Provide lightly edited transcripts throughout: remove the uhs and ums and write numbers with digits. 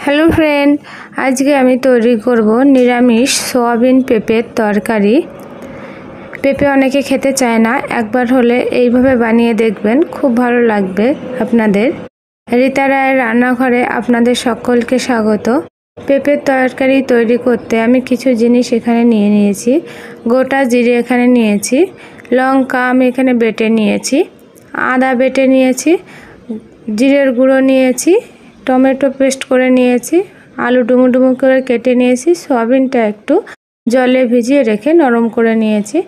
Hello friend, আজকে আমি তৈরি করব নিরামিষ সোয়াবিন পেঁপের তরকারি। পেঁপে অনেকে খেতে চায় না, একবার হলে এইভাবে বানিয়ে দেখবেন, খুব ভালো লাগবে আপনাদের। রীতা রায়ের রান্নাঘরে আপনাদের সকলকে স্বাগত। পেঁপের তরকারি তৈরি করতে আমি কিছু জিনিস এখানে নিয়ে নিয়েছি। গোটা জিরে এখানে নিয়েছি, লঙ্কা আমি এখানে বেটে নিয়েছি, আদা বেটে নিয়েছি, জিরের গুঁড়ো নিয়েছি, টমেটো পেস্ট করে নিয়েছি, আলু ডুমো ডুমো করে কেটে নিয়েছি, সয়াবিনটা একটু জলে ভিজিয়ে রেখে নরম করে নিয়েছি,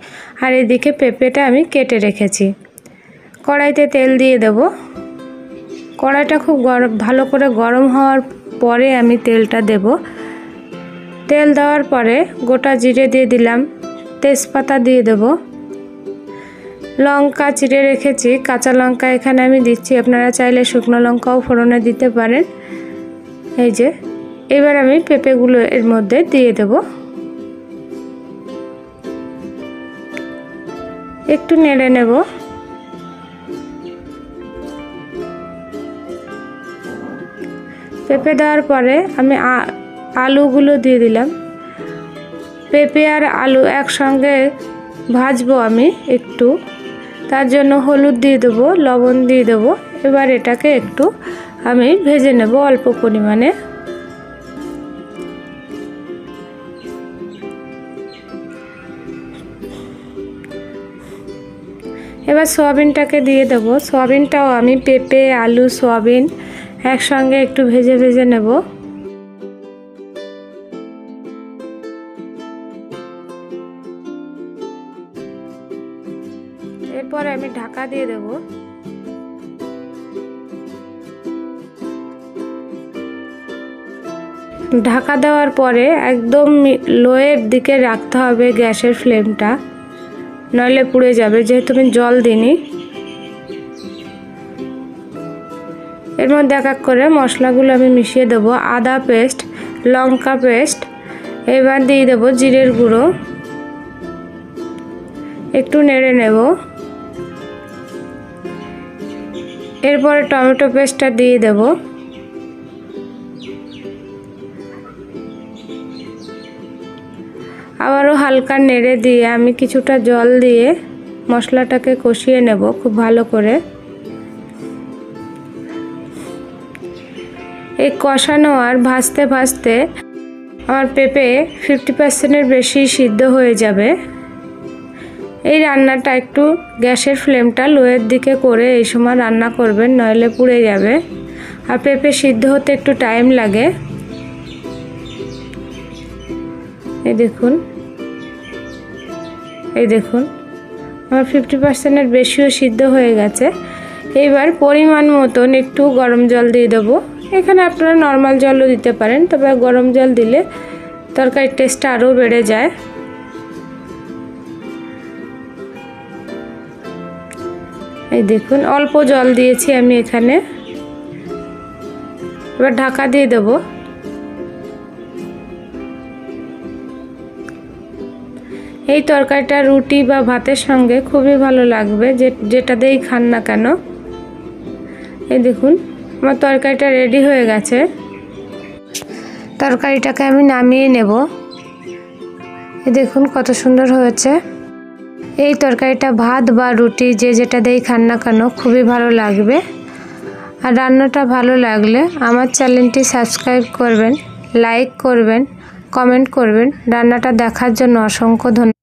আর এদিকে পেঁপেটা আমি কেটে রেখেছি। কড়াইতে তেল দিয়ে দেব। কড়াইটা খুব ভালো করে গরম হওয়ার পরে আমি তেলটা দেব। তেল দেওয়ার পরে গোটা জিরে দিয়ে দিলাম, তেজপাতা দিয়ে দেব, লঙ্কা চিড়ে রেখেছি, কাঁচা লঙ্কা এখানে আমি দিচ্ছি, আপনারা চাইলে শুকনো লঙ্কাও ফোড়নে দিতে পারেন। এই যে এবার আমি পেঁপেগুলো এর মধ্যে দিয়ে দেব, একটু নেড়ে নেব। পেঁপে দেওয়ার পরে আমি আলুগুলো দিয়ে দিলাম। পেঁপে আর আলু একসঙ্গে ভাজবো আমি একটু, তার জন্য হলুদ দিয়ে দেবো, লবণ দিয়ে দেবো। এবার এটাকে একটু আমি ভেজে নেব অল্প পরিমাণে। এবার সয়াবিনটাকে দিয়ে দেবো। সয়াবিনটাও আমি পেঁপে আলু সয়াবিন একসঙ্গে একটু ভেজে ভেজে নেব। এরপর আমি ঢাকা দিয়ে দেব। ঢাকা দেওয়ার পরে একদম লোয়ের দিকে রাখতে হবে গ্যাসের ফ্লেমটা, নইলে পুড়ে যাবে, যেহেতু আমি জল দিইনি। এর মধ্যে এক এক করে মশলাগুলো আমি মিশিয়ে দেবো। আদা পেস্ট, লঙ্কা পেস্ট, এবার দিয়ে দেবো জিরের গুঁড়ো, একটু নেড়ে নেব। এরপরে টমেটো পেস্টটা দিয়ে দেব। আবারও হালকা নেড়ে দিয়ে আমি কিছুটা জল দিয়ে মশলাটাকে কষিয়ে নেব খুব ভালো করে। এই কষানো আর ভাজতে ভাজতে আমার পেঁপে 50%-এর বেশি সিদ্ধ হয়ে যাবে। এই রান্নাটা একটু গ্যাসের ফ্লেমটা লোয়ের দিকে করে এই সময় রান্না করবেন, নইলে পুড়ে যাবে, আর পেঁপে সিদ্ধ হতে একটু টাইম লাগে। এই দেখুন আমার 50%-এর বেশিও সিদ্ধ হয়ে গেছে। এইবার পরিমাণ মতন একটু গরম জল দিয়ে দেবো। এখানে আপনারা নর্মাল জলও দিতে পারেন, তবে গরম জল দিলে তরকারির টেস্টটা আরও বেড়ে যায়। এই দেখুন অল্প জল দিয়েছি আমি এখানে। এবার ঢাকা দিয়ে দেব। এই তরকারিটা রুটি বা ভাতের সঙ্গে খুবই ভালো লাগবে, যেটা দিয়েই খান না কেন। এই দেখুন আমার তরকারিটা রেডি হয়ে গেছে। তরকারিটাকে আমি নামিয়ে নেব। এই দেখুন কত সুন্দর হয়েছে। এই তরকারিটা ভাত বা রুটি যে যেটা দিয়েই খান না কেন খুবই ভালো লাগবে। আর রান্নাটা ভালো লাগলে আমার চ্যানেলটি সাবস্ক্রাইব করবেন, লাইক করবেন, কমেন্ট করবেন। রান্নাটা দেখার জন্য অসংখ্য ধন্যবাদ।